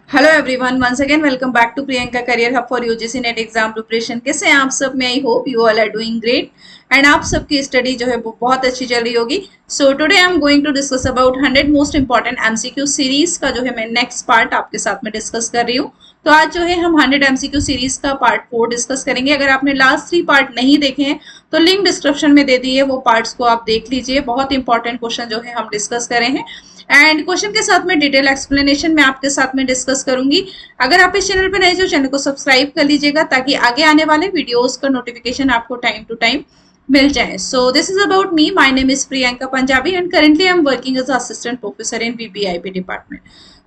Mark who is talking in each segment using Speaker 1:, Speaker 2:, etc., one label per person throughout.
Speaker 1: Hello everyone, once again welcome back to Priyanka career hub for UGC NET exam preparation. कैसे हैं आप सब? मैं I hope you all are doing great and आप सबकी study जो है वो बहुत अच्छी चल रही होगी। So today I am going to discuss about 100 most important MCQ series का जो है मैं नेक्स्ट पार्ट आपके साथ में डिस्कस कर रही हूँ। तो आज जो है हम 100 एमसीक्यू सीरीज का पार्ट 4 डिस्कस करेंगे। अगर आपने लास्ट 3 पार्ट नहीं देखे हैं तो लिंक डिस्क्रिप्शन में दे दी है, वो पार्ट्स को आप देख लीजिए। बहुत इंपॉर्टेंट क्वेश्चन जो है हम डिस्कस कर रहे हैं एंड क्वेश्चन के साथ में डिटेल एक्सप्लेनेशन मैं आपके साथ में डिस्कस करूंगी। अगर आप इस चैनल पर नए हो, चैनल को सब्सक्राइब कर लीजिएगा ताकि आगे आने वाले वीडियोस का नोटिफिकेशन आपको टाइम टू टाइम मिल जाए। So this is about me, my name is Priyanka Punjabi and currently I am working as assistant professor in VBIP department.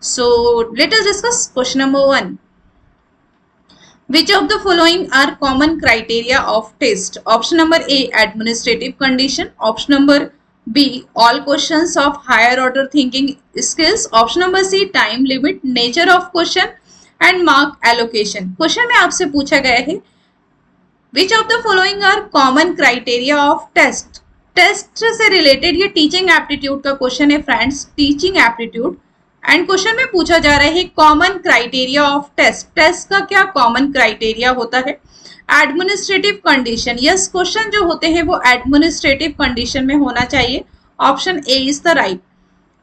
Speaker 1: So let us discuss question number 1। Which of the following are common criteria of test? Option number A, administrative condition. Option number B, all questions of higher order thinking skills. Option number C, time limit, nature of question and mark allocation. Question में आपसे पूछा गया है Which of the following are common criteria of test? Test से related ये teaching aptitude का question है friends, teaching aptitude. And question में पूछा जा रहा है common criteria of test. Test का क्या कॉमन क्राइटेरिया होता है? एडमिनिस्ट्रेटिव कंडीशन, यस क्वेश्चन जो होते हैं वो एडमिनिस्ट्रेटिव कंडीशन में होना चाहिए। Option A is the right.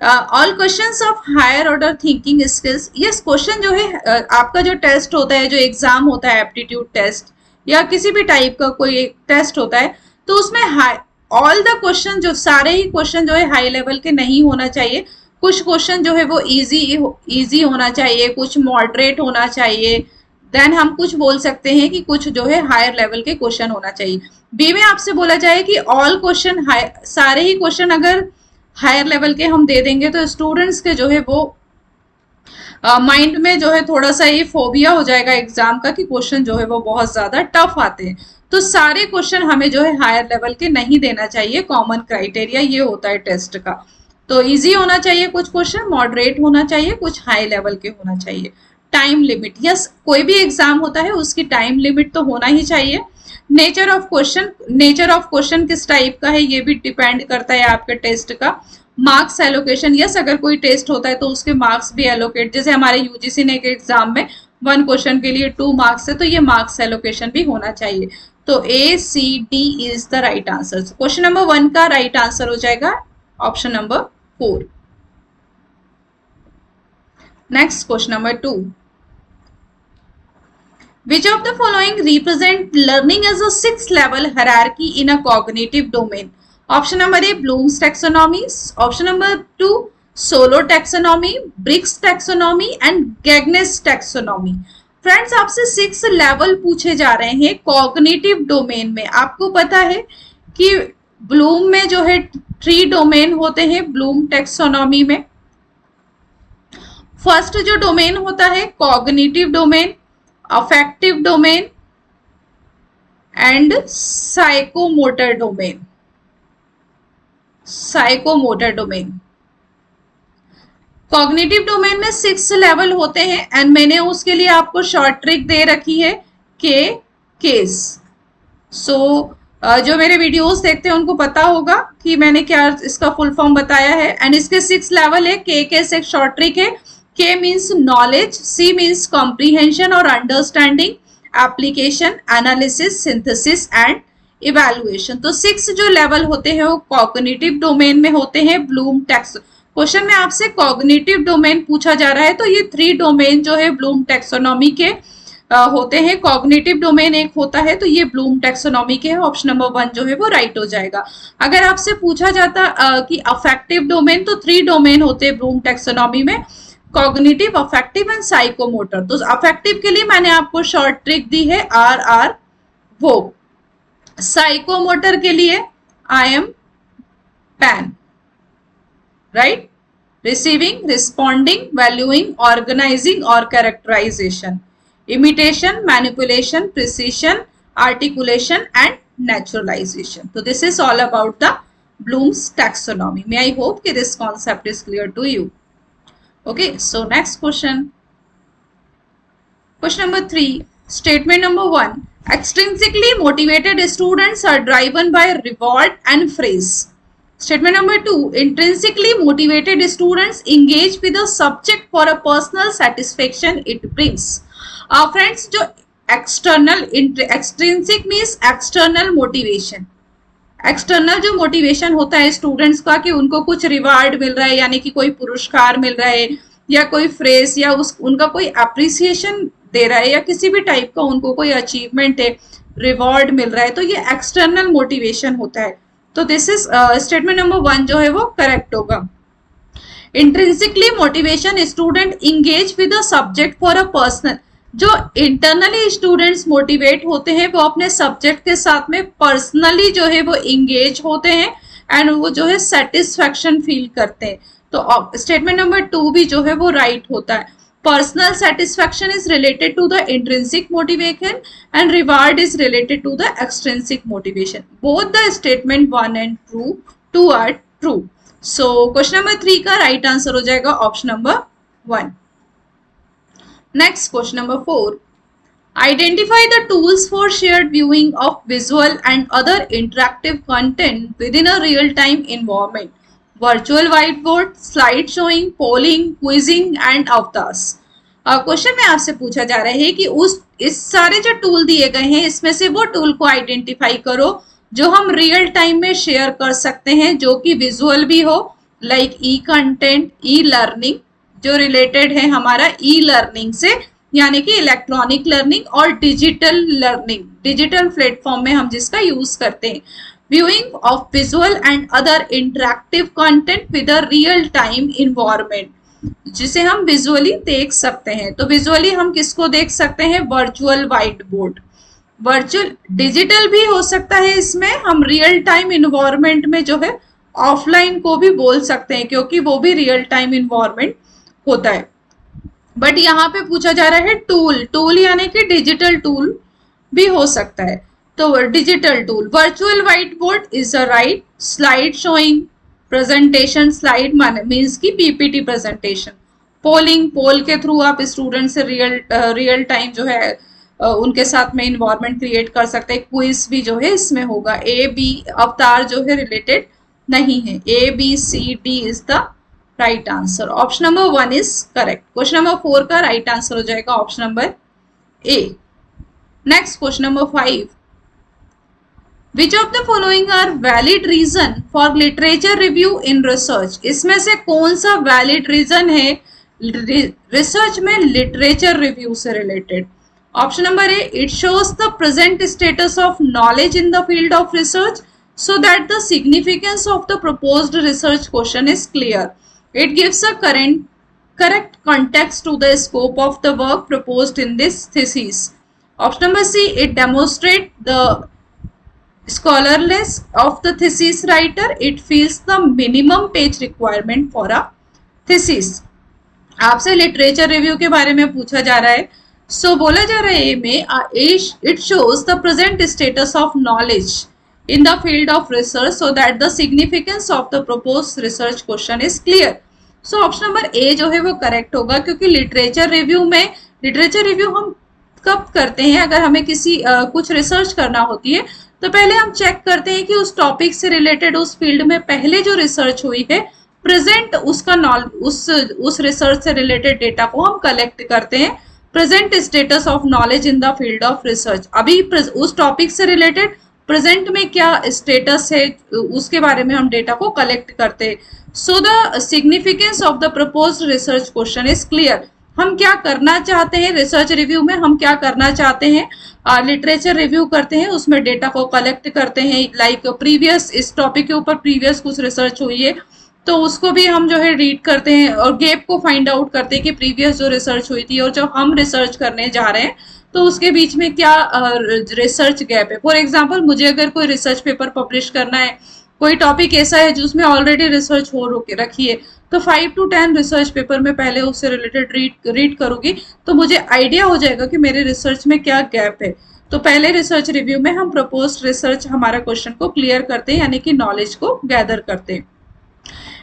Speaker 1: All questions of higher order thinking skills, yes question जो है आपका जो टेस्ट होता है, जो एग्जाम होता है एप्टीट्यूड टेस्ट या किसी भी टाइप का कोई टेस्ट होता है, तो उसमें ऑल द क्वेश्चन जो सारे ही क्वेश्चन जो है हाई लेवल के नहीं होना चाहिए। कुछ क्वेश्चन जो है वो इजी होना चाहिए, कुछ मॉडरेट होना चाहिए, देन हम कुछ बोल सकते हैं कि कुछ जो है हायर लेवल के क्वेश्चन होना चाहिए। बी में आपसे बोला जाए कि ऑल क्वेश्चन, सारे ही क्वेश्चन अगर हायर लेवल के हम दे देंगे तो स्टूडेंट्स के जो है वो माइंड में जो है थोड़ा सा ये फोबिया हो जाएगा एग्जाम का कि क्वेश्चन जो है वो बहुत ज्यादा टफ आते हैं। तो सारे क्वेश्चन हमें जो है हायर लेवल के नहीं देना चाहिए। कॉमन क्राइटेरिया ये होता है टेस्ट का। तो इजी होना चाहिए कुछ क्वेश्चन, मॉडरेट होना चाहिए, कुछ हाई लेवल के होना चाहिए। टाइम लिमिट, यस कोई भी एग्जाम होता है उसकी टाइम लिमिट तो होना ही चाहिए। Nature of question, nature of question किस टाइप का है ये भी डिपेंड करता है आपके टेस्ट का। मार्क्स एलोकेशन, यस अगर कोई टेस्ट होता है तो उसके मार्क्स भी एलोकेट, जैसे हमारे यूजीसी ने के एग्जाम में 1 क्वेश्चन के लिए 2 मार्क्स है तो ये मार्क्स एलोकेशन भी होना चाहिए। तो A C D is the right answer. Question number 1 का राइट आंसर हो जाएगा option number 4। Next question number 2। Which of the following represent learning as a 6th level hierarchy in a cognitive domain? Option number A, Bloom's taxonomy. Option number 2, Solow taxonomy, Briggs taxonomy and Gagnes taxonomy. Friends आपसे 6 level पूछे जा रहे हैं cognitive domain में। आपको पता है कि ब्लूम में जो है 3 डोमेन होते हैं ब्लूम टेक्सोनॉमी में। फर्स्ट जो डोमेन होता है cognitive domain, affective domain and psychomotor domain. Psychomotor domain, cognitive domain में 6 लेवल होते हैं एंड मैंने उसके लिए आपको शॉर्ट ट्रिक दे रखी है केस। सो जो मेरे वीडियोस देखते हैं उनको पता होगा कि मैंने क्या इसका फुल फॉर्म बताया है। एंड इसके 6 लेवल है। के से एक शॉर्ट ट्रिक है। K means knowledge, C means comprehension और understanding, application, analysis, synthesis and evaluation. तो 6 जो लेवल होते हैं वो कॉग्निटिव डोमेन में होते हैं ब्लूम टेक्स। क्वेश्चन में आपसे कॉग्निटिव डोमेन पूछा जा रहा है तो ये 3 डोमेन जो है ब्लूम टेक्सोनॉमी के होते हैं। कॉग्निटिव डोमेन एक होता है तो ये ब्लूम टेक्सोनॉमी के है। ऑप्शन नंबर 1 जो है वो राइट हो जाएगा। अगर आपसे पूछा जाता कि अफेक्टिव डोमेन, तो 3 डोमेन होते हैं ब्लूम टेक्सोनॉमी में, कॉग्निटिव, अफेक्टिव एंड साइकोमोटर। तो अफेक्टिव के लिए मैंने आपको शॉर्ट ट्रिक दी है RR वो। साइकोमोटर के लिए IM PAN, right? Receiving, responding, valuing, organizing और characterization, imitation, manipulation, precision, articulation and naturalization. तो this is all about the Bloom's taxonomy. May I hope कि this concept is clear to you. Okay, so next question. Question number 3. Statement number 1. Extrinsically motivated students are driven by reward and praise. Statement number 2, intrinsically motivated students engage with the subject for a personal satisfaction it brings. Friends, जो external extrinsic means external motivation, external जो motivation होता है students का कि उनको कुछ reward मिल रहा है, यानी कि कोई पुरस्कार मिल रहा है या कोई फ्रेज या उनका कोई अप्रिसिएशन दे रहा है या किसी भी टाइप का उनको कोई अचीवमेंट है, रिवॉर्ड मिल रहा है, तो ये एक्सटर्नल मोटिवेशन होता है. तो दिस इज स्टेटमेंट नंबर 1 जो है वो करेक्ट होगा. Intrinsically motivation, student engage with a subject for a personal. जो इंटरनली स्टूडेंट्स मोटिवेट होते हैं वो अपने सब्जेक्ट के साथ में पर्सनली जो है वो इंगेज होते हैं एंड वो जो है सेटिस्फैक्शन फील करते हैं. तो स्टेटमेंट नंबर 2 भी जो है वो राइट होता है. Personal satisfaction is related to the intrinsic motivation and reward is related to the extrinsic motivation. Both the statement 1 and 2 are true. So question number 3 का right answer हो जाएगा option number 1. Next question number 4. Identify the tools for shared viewing of visual and other interactive content within a real-time environment. Virtual whiteboard, slide showing, polling, quizzing and avatars. Question में आपसे पूछा जा रहा है कि इस सारे जो टूल दिए गए हैं इसमें से वो टूल को आइडेंटिफाई करो जो हम रियल टाइम में शेयर कर सकते हैं, जो कि विजुअल भी हो, लाइक ई कंटेंट, ई लर्निंग, जो रिलेटेड है हमारा ई लर्निंग से, यानी कि इलेक्ट्रॉनिक लर्निंग, और डिजिटल लर्निंग, डिजिटल प्लेटफॉर्म में हम जिसका यूज करते हैं. Viewing of visual and other interactive content with a real time environment, जिसे हम विजुअली देख सकते हैं. तो विजुअली हम किसको देख सकते हैं? Virtual white board. Virtual digital भी हो सकता है, इसमें हम रियल टाइम इन्वायरमेंट में जो है ऑफलाइन को भी बोल सकते हैं क्योंकि वो भी रियल टाइम इन्वायरमेंट होता है. बट यहाँ पे पूछा जा रहा है टूल यानी कि डिजिटल टूल भी हो सकता है. तो digital tool, virtual white board is a right. Slide showing, presentation slide means की पीपीटी प्रेजेंटेशन. पोलिंग, पोल के थ्रू आप स्टूडेंट से रियल टाइम जो है उनके साथ में इन्वायरमेंट क्रिएट कर सकते हैं. क्विज भी जो है इसमें होगा. ए बी अवतार जो है रिलेटेड नहीं है. A B C D is the right answer. Option number 1 is correct. Question number 4 का राइट आंसर हो जाएगा option number A. Next question number 5. Which of the following are valid reason for literature review in research? इसमें से कौन सा valid reason है research में literature review से related? Option number A, it shows the present status of knowledge in the field of research so that the significance of the proposed research question is clear. It gives a correct context to the scope of the work proposed in this thesis. Option number C, it demonstrates the scholarliness of the thesis writer. It fills the minimum page requirement for a thesis. आपसे literature review के बारे में पूछा जा रहा है. सो बोला जा रहा है में it shows the present status of knowledge in the field of research so that the significance of the proposed research question is clear. So option number ए जो है वो करेक्ट होगा क्योंकि लिटरेचर रिव्यू हम कब करते हैं? अगर हमें किसी कुछ रिसर्च करना होती है तो पहले हम चेक करते हैं कि उस टॉपिक से रिलेटेड उस फील्ड में पहले जो रिसर्च हुई है प्रेजेंट उसका उस रिसर्च से रिलेटेड डेटा को हम कलेक्ट करते हैं. Present status of knowledge in the field of research, अभी उस टॉपिक से रिलेटेड प्रेजेंट में क्या स्टेटस है उसके बारे में हम डेटा को कलेक्ट करते हैं. So the significance of the proposed research question is clear. हम क्या करना चाहते हैं रिसर्च रिव्यू में? हम क्या करना चाहते हैं? लिटरेचर रिव्यू करते हैं, उसमें डेटा को कलेक्ट करते हैं. लाइक प्रीवियस इस टॉपिक के ऊपर प्रीवियस कुछ रिसर्च हुई है तो उसको भी हम जो है रीड करते हैं और गैप को फाइंड आउट करते हैं कि प्रीवियस जो रिसर्च हुई थी और जो हम रिसर्च करने जा रहे हैं तो उसके बीच में क्या रिसर्च गैप है. फॉर एग्जाम्पल, मुझे अगर कोई रिसर्च पेपर पब्लिश करना है, कोई टॉपिक ऐसा है जिसमें ऑलरेडी रिसर्च हो रखी है, तो 5 to 10 रिसर्च पेपर में पहले उससे रिलेटेड रीड करूंगी तो मुझे आइडिया हो जाएगा कि मेरे रिसर्च में क्या गैप है. तो पहले रिसर्च रिव्यू में हम प्रपोज्ड रिसर्च हमारा क्वेश्चन को क्लियर करते हैं यानी कि नॉलेज को गैदर करते हैं.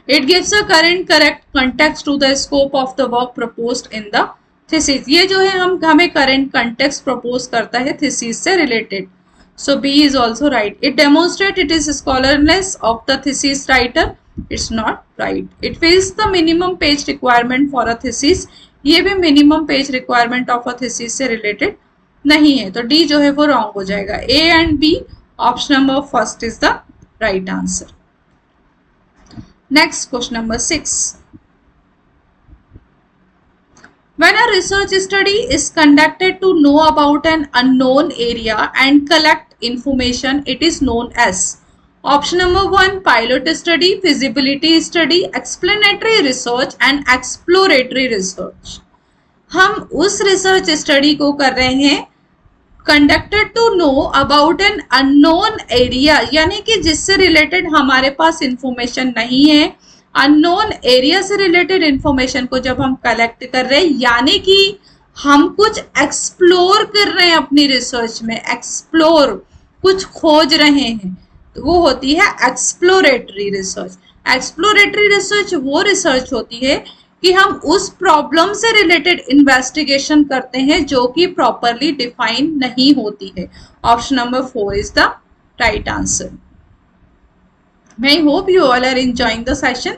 Speaker 1: It gives a correct context to the scope of the work proposed in the thesis. ये जो है हमें करेंट कंटेक्स्ट प्रपोज करता है थीसिस से related. So B is also right. It demonstrates it is scholarliness of the thesis writer. It's not right. It fills the minimum page requirement for a thesis. ये भी minimum page requirement of a thesis से related नहीं है, तो D जो है वो wrong हो जाएगा. A and B, option number first is the right answer. Next, question number 6. When a research study is conducted to know about an unknown area and collect information, it is known as option number 1 pilot study, feasibility study, explanatory research and exploratory research. हम उस research study को कर रहे हैं conducted to know about an unknown area, यानी कि जिससे related हमारे पास इंफॉर्मेशन नहीं है. अननोन एरिया से रिलेटेड इंफॉर्मेशन को जब हम कलेक्ट कर रहे हैं, यानी कि हम कुछ एक्सप्लोर कर रहे हैं अपनी रिसर्च में, एक्सप्लोर कुछ खोज रहे हैं, तो वो होती है एक्सप्लोरेटरी रिसर्च. एक्सप्लोरेटरी रिसर्च वो रिसर्च होती है कि हम उस प्रॉब्लम से रिलेटेड इन्वेस्टिगेशन करते हैं जो कि प्रॉपरली डिफाइन नहीं होती है. Option number 4 is the right answer. मैं hope you all are enjoying the session.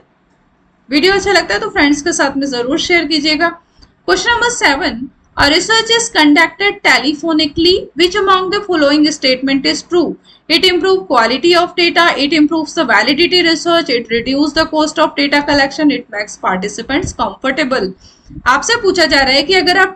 Speaker 1: Video अच्छा लगता है तो फ्रेंड्स के साथ में जरूर शेयर कीजिएगा. Question number 7. A research is conducted telephonically. Which among the following statement is true? It improves quality of data. It improves the validity research. It reduces the cost of data collection. It makes participants comfortable. आपसे पूछा जा रहा है कि अगर आप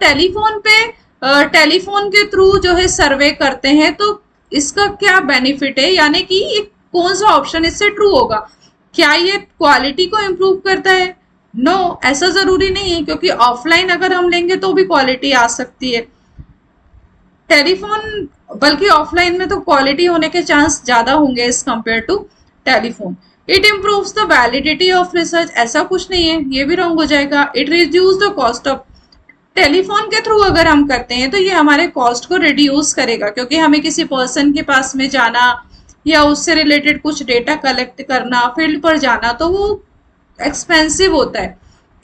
Speaker 1: telephone के through जो है सर्वे करते हैं तो इसका क्या बेनिफिट है, यानी कि ये कौन सा ऑप्शन इससे ट्रू होगा. क्या ये क्वालिटी को इम्प्रूव करता है? नो, ऐसा जरूरी नहीं है, क्योंकि ऑफलाइन अगर हम लेंगे तो भी क्वालिटी आ सकती है. टेलीफोन बल्कि ऑफलाइन में तो क्वालिटी होने के चांस ज्यादा होंगे as compare to telephone. It improves the validity of research, ऐसा कुछ नहीं है, ये भी रॉन्ग हो जाएगा. It reduce the cost of, telephone के थ्रू अगर हम करते हैं तो ये हमारे कॉस्ट को रिड्यूस करेगा, क्योंकि हमें किसी पर्सन के पास में जाना या उससे रिलेटेड कुछ डेटा कलेक्ट करना, फील्ड पर जाना, तो वो एक्सपेंसिव होता है.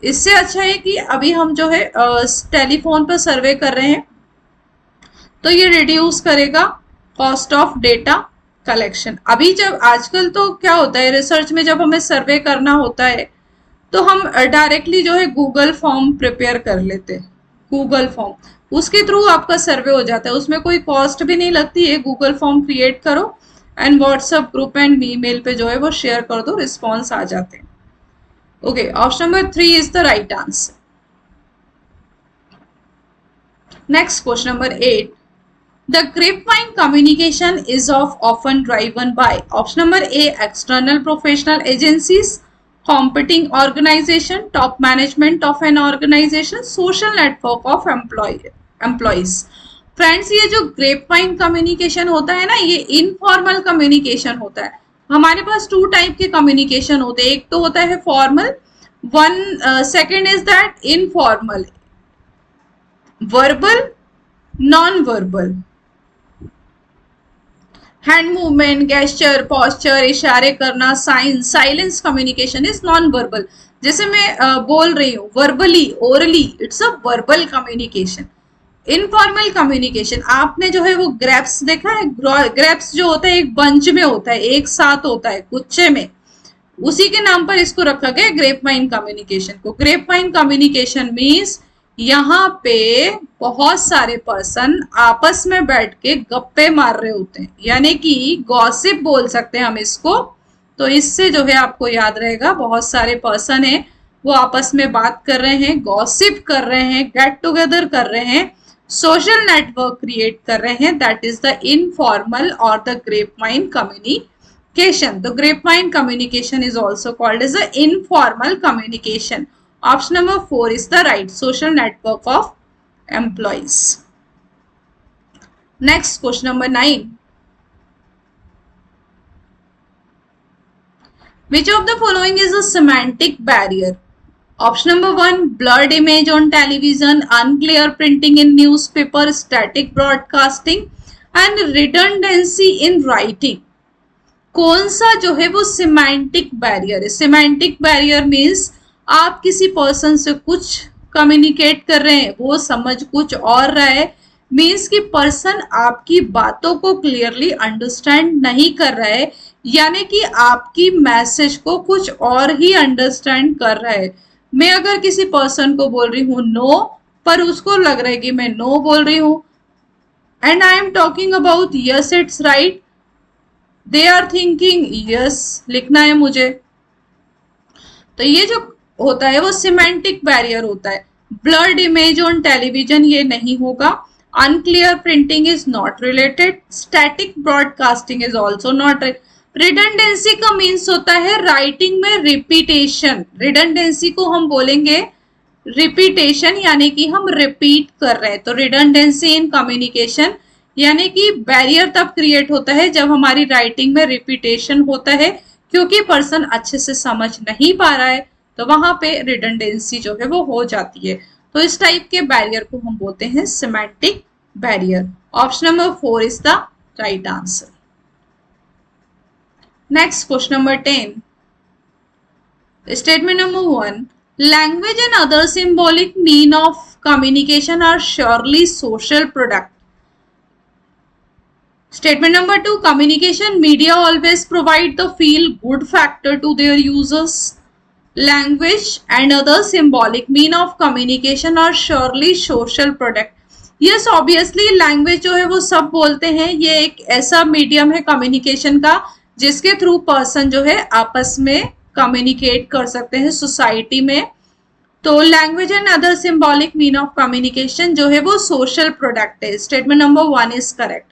Speaker 1: इससे अच्छा है कि अभी हम जो है टेलीफोन पर सर्वे कर रहे हैं, तो ये रिड्यूस करेगा कॉस्ट ऑफ डेटा कलेक्शन. अभी जब आजकल तो क्या होता है रिसर्च में, जब हमें सर्वे करना होता है तो हम डायरेक्टली जो है गूगल फॉर्म प्रिपेयर कर लेते हैं. गूगल फॉर्म, उसके थ्रू आपका सर्वे हो जाता है, उसमें कोई कॉस्ट भी नहीं लगती है. गूगल फॉर्म क्रिएट करो and WhatsApp group and email पे जो है वो शेयर कर दो, रिस्पॉन्स आ जाते हैं. Okay, option number 3 is the right answer. Next, question number 8. The grapevine communication is often driven by option number A, external professional agencies, competing organization, top management of an organization, social network of employees. Friends, ये जो grapevine communication होता है ना, ये informal communication होता है. हमारे पास 2 type के कम्युनिकेशन होते हैं. एक तो होता है formal, second is that informal, verbal, non verbal. Hand movement, gesture, posture, इशारे करना, science, silence communication is non verbal. जैसे मैं बोल रही हूँ verbally, orally, it's a verbal communication. Informal communication, आपने जो है वो ग्रेप्स देखा है, ग्रेप्स जो होता है एक बंच में होता है, एक साथ होता है गुच्छे में, उसी के नाम पर इसको रखा गया ग्रेपवाइन कम्युनिकेशन को. ग्रेपवाइन कम्युनिकेशन मीन्स यहाँ पे बहुत सारे पर्सन आपस में बैठ के गप्पे मार रहे होते हैं, यानी कि गॉसिप बोल सकते हैं हम इसको. तो इससे जो है आपको याद रहेगा, बहुत सारे पर्सन है वो आपस में बात कर रहे हैं, गॉसिप कर रहे हैं, गेट टुगेदर कर रहे हैं, सोशल नेटवर्क क्रिएट कर रहे हैं. दैट इज द इनफॉर्मल और द ग्रेपवाइन कम्युनिकेशन. तो grapevine communication is also called as the informal communication. Option number 4 is the right, social network of employees. Next, question number 9. Which of the following is a semantic barrier? Option number 1, blurred image on television, unclear printing in newspaper, static broadcasting and redundancy in writing. कौन सा जो है वो semantic barrier है? Semantic barrier means आप किसी person से कुछ कम्युनिकेट कर रहे हैं, वो समझ कुछ और रहा है, मीन्स कि पर्सन आपकी बातों को क्लियरली अंडरस्टैंड नहीं कर रहा है, यानी कि आपकी मैसेज को कुछ और ही अंडरस्टैंड कर रहा है। मैं अगर किसी पर्सन को बोल रही हूँ नो, पर उसको लग रहा है कि मैं नो बोल रही हूँ, and I am talking about yes it's right, they are thinking yes लिखना है मुझे। तो ये जो होता है वो सिमेंटिक बैरियर होता है। ब्लर्ड इमेज ऑन टेलीविजन ये नहीं होगा। Unclear printing is not related. Static broadcasting is also not. Redundancy का मीन्स होता है राइटिंग में रिपीटेशन। रिडंडेंसी को हम बोलेंगे रिपीटेशन, यानी कि हम रिपीट कर रहे हैं। तो रिडंडेंसी इन कम्युनिकेशन यानी कि बैरियर तब क्रिएट होता है जब हमारी राइटिंग में रिपीटेशन होता है, क्योंकि पर्सन अच्छे से समझ नहीं पा रहा है, तो वहां पे रिडंडेंसी जो है वो हो जाती है। तो इस टाइप के बैरियर को हम बोलते हैं semantic barrier. Option number 4 is the right answer. Next question number 10, statement number 1, language and other symbolic mean of communication are surely social product. Statement number 2, communication media always provide the feel good factor to their users. Language and other symbolic mean of communication are surely social product. Yes, obviously language जो है वो सब बोलते हैं, ये एक ऐसा medium है कम्युनिकेशन का जिसके थ्रू पर्सन जो है आपस में कम्युनिकेट कर सकते हैं सोसाइटी में। तो language and other symbolic mean of communication जो है वो सोशल प्रोडक्ट है। Statement number 1 is correct.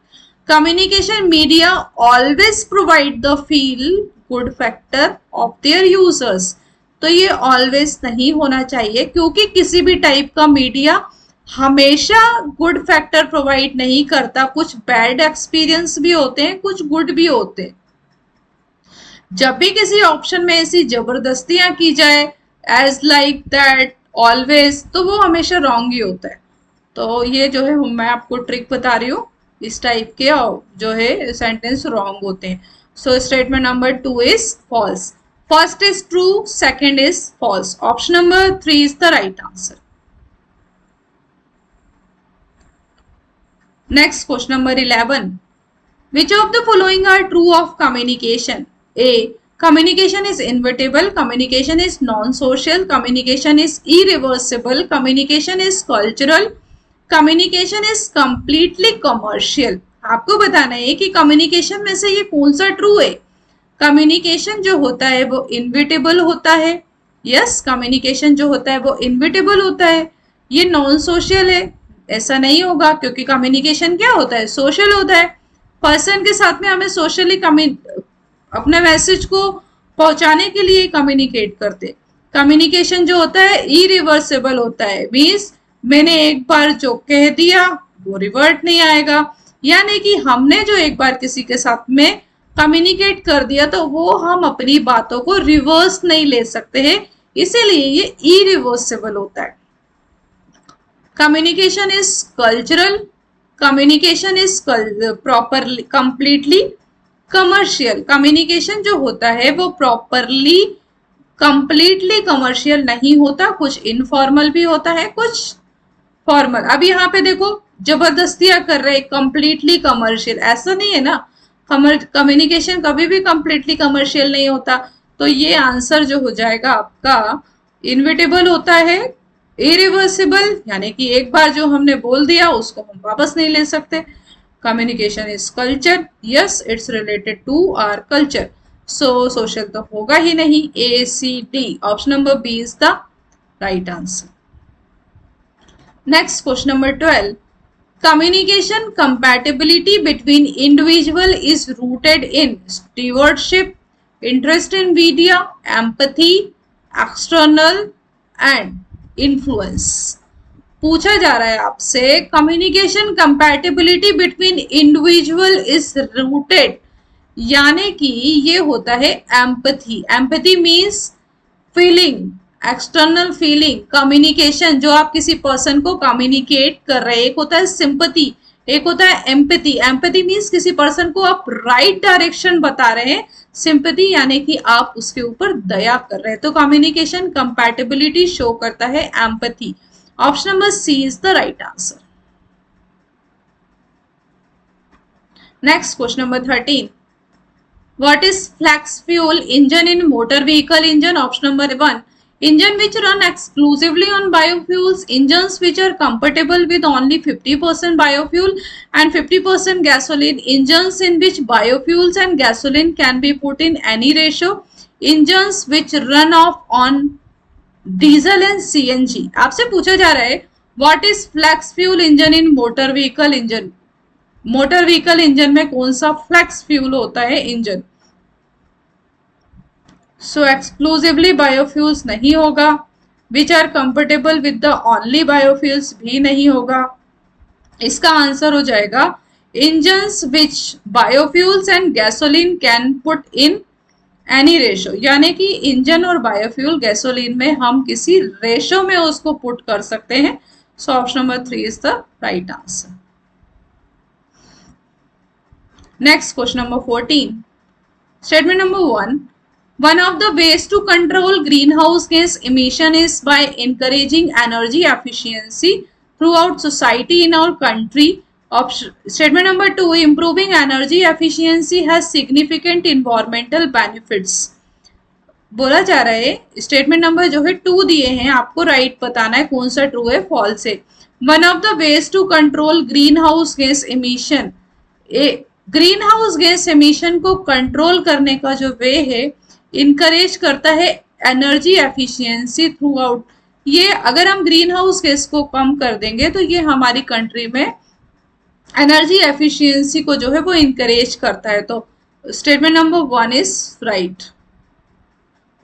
Speaker 1: Communication media always provide the feel good factor of their users. तो ये ऑलवेज नहीं होना चाहिए, क्योंकि किसी भी टाइप का मीडिया हमेशा गुड फैक्टर प्रोवाइड नहीं करता। कुछ बैड एक्सपीरियंस भी होते हैं, कुछ गुड भी होते हैं। जब भी किसी ऑप्शन में ऐसी जबरदस्तियां की जाए एज लाइक दैट ऑलवेज, तो वो हमेशा रॉन्ग ही होता है। तो ये जो है मैं आपको ट्रिक बता रही हूँ, इस टाइप के जो है सेंटेंस रॉन्ग होते हैं। So statement number 2 is false. First is true, second is false. Option number 3 is the right answer. Next question number 11, which of the following are true of communication? A, communication is inevitable, communication is non-social, communication is irreversible, communication is cultural, communication is completely commercial। आपको बताना है कि communication में से ये कौन सा true है। कम्युनिकेशन जो होता है वो इनविटेबल होता है। यस, कम्युनिकेशन जो होता है वो इनविटेबल होता है। ये नॉन सोशल है, ऐसा नहीं होगा, क्योंकि कम्युनिकेशन क्या होता है, सोशल होता है। पर्सन के साथ में हमें सोशली अपने मैसेज को पहुंचाने के लिए कम्युनिकेट करते। कम्युनिकेशन जो होता है इरिवर्सिबल होता है, मीन्स मैंने एक बार जो कह दिया वो रिवर्ट नहीं आएगा, यानी कि हमने जो एक बार किसी के साथ में कम्युनिकेट कर दिया तो वो हम अपनी बातों को रिवर्स नहीं ले सकते हैं, इसीलिए ये इरिवर्सिबल होता है। Communication is cultural, communication is properly completely commercial. Communication जो होता है वो प्रॉपरली कंप्लीटली कमर्शियल नहीं होता, कुछ इनफॉर्मल भी होता है, कुछ फॉर्मल। अब यहाँ पे देखो जबरदस्तियां कर रहे कंप्लीटली कमर्शियल, ऐसा नहीं है ना। कम्युनिकेशन कभी भी कंप्लीटली कमर्शियल नहीं होता। तो ये आंसर जो हो जाएगा आपका इनविटेबल होता है, इरिवर्सिबल यानी कि एक बार जो हमने बोल दिया उसको हम वापस नहीं ले सकते। Communication is culture, yes it's related to our culture, so social तो होगा ही नहीं। A, C, D, option number B is the right answer. Next question number 12, communication compatibility between individual is rooted in stewardship, interest in media, empathy, external and influence। पूछा जा रहा है आपसे communication compatibility between individual is rooted, यानी कि ये होता है empathy. Empathy means feeling, external feeling. Communication जो आप किसी पर्सन को कम्युनिकेट कर रहे हैं, एक होता है सिंपैथी, एक होता है एम्पैथी। एम्पैथी मीन्स किसी पर्सन को आप राइट डायरेक्शन बता रहे हैं, सिंपैथी यानी कि आप उसके ऊपर दया कर रहे हैं। तो कम्युनिकेशन कंपैटिबिलिटी शो करता है empathy. Option number C is the right answer. Next question number 13. What is flex fuel engine in motor vehicle engine? Option number 1. Engine which run exclusively on biofuels, engines which are compatible with only 50% biofuel and 50% gasoline, engines in which biofuels and gasoline can be put in any ratio, engines which run off on diesel and CNG. आपसे पूछा जा रहा है what is flex fuel engine in motor vehicle engine? Motor vehicle engine में कौन सा flex fuel होता है इंजन? सो एक्सक्लूसिवली बायोफ्यूल्स नहीं होगा, which are comfortable with the only biofuels भी नहीं होगा. इसका आंसर हो जाएगा engines which biofuels and gasoline can put in any ratio, यानी कि इंजन और बायोफ्यूल गैसोलीन में हम किसी रेशो में उसको पुट कर सकते हैं. सो option number 3 is the right answer. Next question number 14. Statement number 1. One of the ways to control greenhouse gas emission is by encouraging energy efficiency throughout society in our country. Statement number 2. Improving energy efficiency has significant environmental benefits. बोला जा रहा है statement number जो है 2 दिए हैं, आपको right बताना है कौन सा ट्रू है फॉल्स है. One of the ways to control green house gas emission, green house gas emission को कंट्रोल करने का जो वे है, इनकरेज करता है एनर्जी एफिशिएंसी थ्रू आउट. ये अगर हम ग्रीन हाउस गैस को कम कर देंगे तो ये हमारी कंट्री में एनर्जी एफिशिएंसी को जो है वो इनकरेज करता है. तो स्टेटमेंट नंबर 1 इज राइट.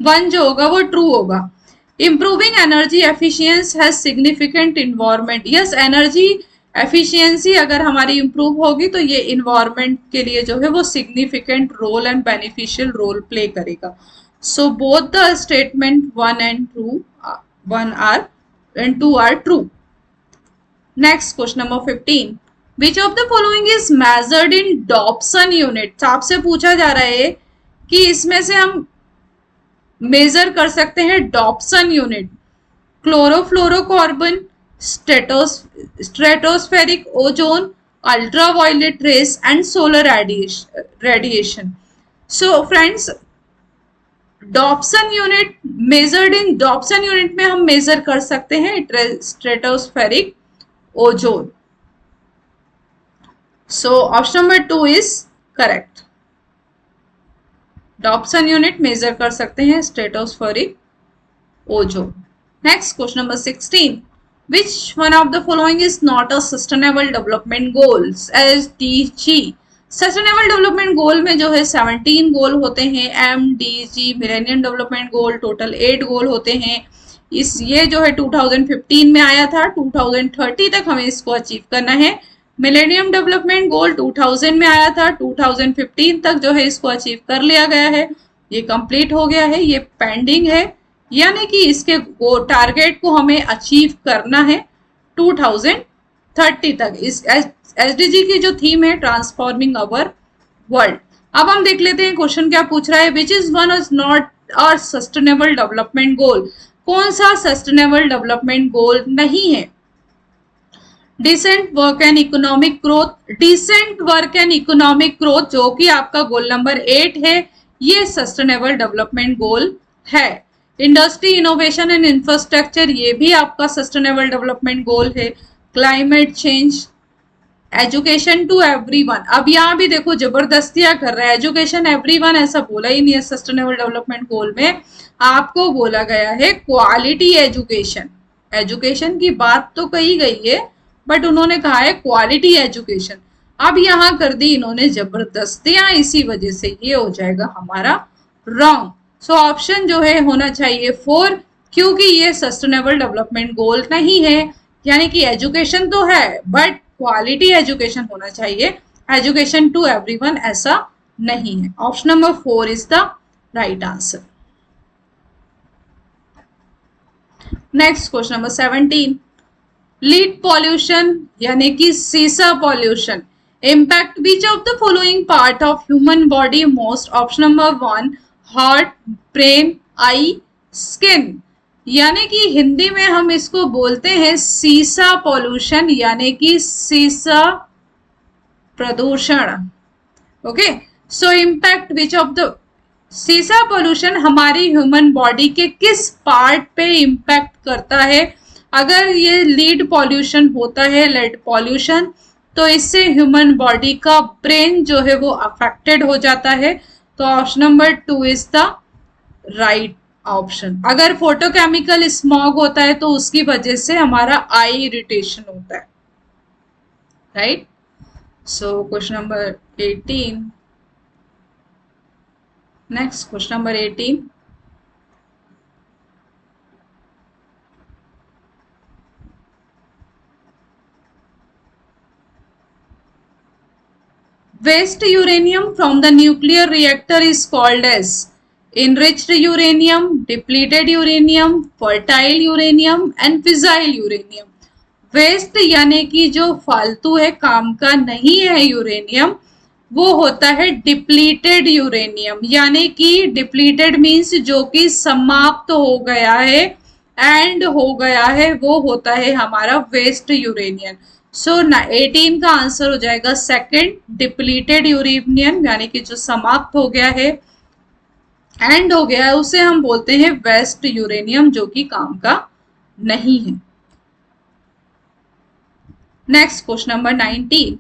Speaker 1: 1 जो होगा वो ट्रू होगा. Improving energy efficiency has significant environment. Yes, energy efficiency अगर हमारी इंप्रूव होगी तो ये इन्वायरमेंट के लिए जो है वो significant role and beneficial role play करेगा. So both the statement 1 and 2 are true. Next question number 15. Which of the following is measured in Dobson unit. आपसे पूछा जा रहा है कि इसमें से हम मेजर कर सकते हैं Dobson unit. Chlorofluorocarbon, stratospheric ozone, ultraviolet rays and solar radiation. So friends, Dobson unit measured in Dobson unit में हम मेजर कर सकते हैं stratospheric ozone. So option number 2 is correct. Dobson unit measure कर सकते हैं stratospheric ozone. Next question number 16. Which one of the following is not a sustainable development goals? SDG. Sustainable development goal में जो है 17 गोल होते हैं. MDG millennium development goal total 8 गोल होते हैं. ये जो है 2015 में आया था. 2030 तक हमें इसको अचीव करना है. मिलेनियम डेवलपमेंट गोल 2000 में आया था. 2015 तक जो है इसको अचीव कर लिया गया है. ये कंप्लीट हो गया है, ये पेंडिंग है, यानी कि इसके टारगेट को हमें अचीव करना है 2030 तक. इस एसडीजी की जो थीम है ट्रांसफॉर्मिंग अवर वर्ल्ड. अब हम देख लेते हैं क्वेश्चन क्या पूछ रहा है. Which is one is not a sustainable development goal. कौन सा सस्टेनेबल डेवलपमेंट गोल नहीं है? Decent work and economic growth. Decent work and economic growth जो कि आपका गोल नंबर 8 है, ये सस्टेनेबल डेवलपमेंट गोल है. इंडस्ट्री, इनोवेशन एंड इंफ्रास्ट्रक्चर, ये भी आपका सस्टेनेबल डेवलपमेंट गोल है. Climate change, education to everyone. अब यहाँ भी देखो जबरदस्तियां कर रहा है. एजुकेशन एवरीवन ऐसा बोला ही नहीं है सस्टेनेबल डेवलपमेंट गोल में. आपको बोला गया है क्वालिटी एजुकेशन. एजुकेशन की बात तो कही गई है बट उन्होंने कहा है क्वालिटी एजुकेशन. अब यहाँ कर दी इन्होंने जबरदस्तियां, इसी वजह से ये हो जाएगा हमारा रॉन्ग. सो ऑप्शन जो है होना चाहिए 4, क्योंकि ये सस्टेनेबल डेवलपमेंट गोल नहीं है. यानी कि एजुकेशन तो है बट क्वालिटी एजुकेशन होना चाहिए. एजुकेशन टू एवरीवन ऐसा नहीं है. Option number 4 is the right answer. Next question number 17. Lead pollution यानी कि सीसा pollution impact which of the following part of human body most. Option number 1 heart, brain, I, skin. यानी कि हिंदी में हम इसको बोलते हैं सीसा पॉल्यूशन, यानी कि सीसा प्रदूषण. Okay, so impact which of the सीसा पोल्यूशन हमारी ह्यूमन बॉडी के किस पार्ट पे इम्पैक्ट करता है। अगर ये लीड पॉल्यूशन होता है, लेड पॉल्यूशन, तो इससे ह्यूमन बॉडी का ब्रेन जो है वो अफेक्टेड हो जाता है। तो option number 2 is the right option. अगर फोटोकेमिकल स्मॉग होता है तो उसकी वजह से हमारा आई इरिटेशन होता है, right. So question number 18, next question number 18, waste uranium from the nuclear reactor is called as enriched uranium, depleted uranium, fertile uranium and fissile uranium। Waste यानी कि जो फालतू है, काम का नहीं है यूरेनियम, वो होता है डिप्लीटेड यूरेनियम। यानी कि डिप्लीटेड मीन्स जो कि समाप्त हो गया है, एंड हो गया है, वो होता है हमारा वेस्ट यूरेनियम। सो 18 का आंसर हो जाएगा सेकंड, डिप्लीटेड यूरेनियम, यानी कि जो समाप्त हो गया है, एंड हो गया है, उसे हम बोलते हैं वेस्ट यूरेनियम, जो कि काम का नहीं है। Next question number 19,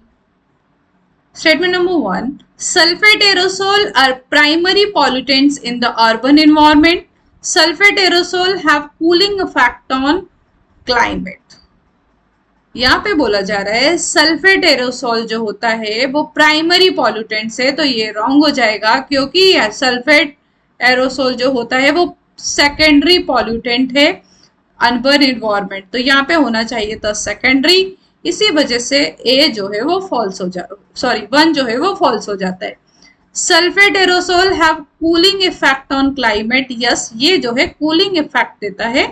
Speaker 1: statement number 1, sulfate aerosol are primary pollutants in the urban environment. Sulfate aerosol have cooling effect on climate। यहाँ पे बोला जा रहा है सल्फेट एरोसोल जो होता है वो प्राइमरी पॉल्यूटेंट्स है, तो ये रॉन्ग हो जाएगा, क्योंकि सल्फेट एरोसोल जो होता है वो सेकेंडरी पॉल्यूटेंट है अर्बन एनवायरनमेंट। तो यहाँ पे होना चाहिए था सेकेंडरी, इसी वजह से ए जो है वो फॉल्स हो सॉरी 1 जो है वो फॉल्स हो जाता है। Sulphate aerosol have cooling effect on climate. Yes, ये जो है कूलिंग इफेक्ट देता है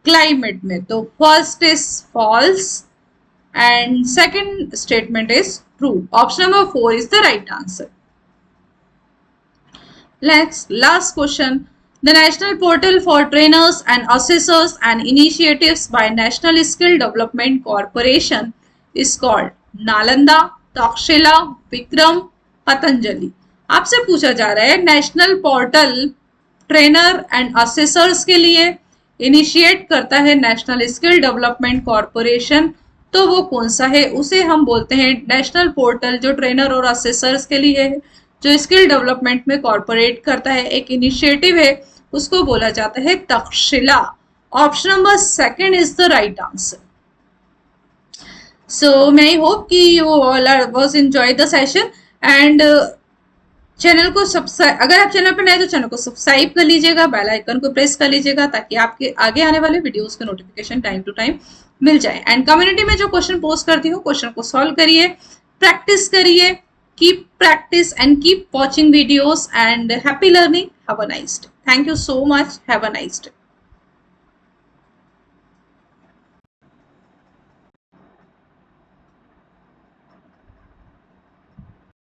Speaker 1: क्लाइमेट में, तो first is false and second statement is true. Option number 4 is the right answer. Last question. The National Portal for Trainers and Assessors and Initiatives by National Skill Development Corporation is called Nalanda, Takshashila, Vikram, Patanjali. आपसे पूछा जा रहा है national portal trainer and assessors के लिए initiate करता है national skill development corporation, तो वो कौन सा है? उसे हम बोलते हैं नेशनल पोर्टल, जो ट्रेनर और असेसर्स के लिए है, जो स्किल डेवलपमेंट में कॉर्पोरेट करता है, एक इनिशिएटिव है, उसको बोला जाता है Takshashila. Option number second is the right answer. So मैं आई होप कि you all are was enjoy the session and channel को सब्सक्राइब, अगर आप चैनल पर नए तो चैनल को सब्सक्राइब कर लीजिएगा, बेल आइकन को प्रेस कर लीजिएगा, ताकि आपके आगे आने वाले वीडियोस के नोटिफिकेशन टाइम टू टाइम मिल जाए। एंड कम्युनिटी में जो क्वेश्चन पोस्ट करती हूँ, क्वेश्चन को सॉल्व करिए, प्रैक्टिस करिए, keep practice and keep watching videos and happy learning. Have a nice day. Thank you so much. Have a nice day.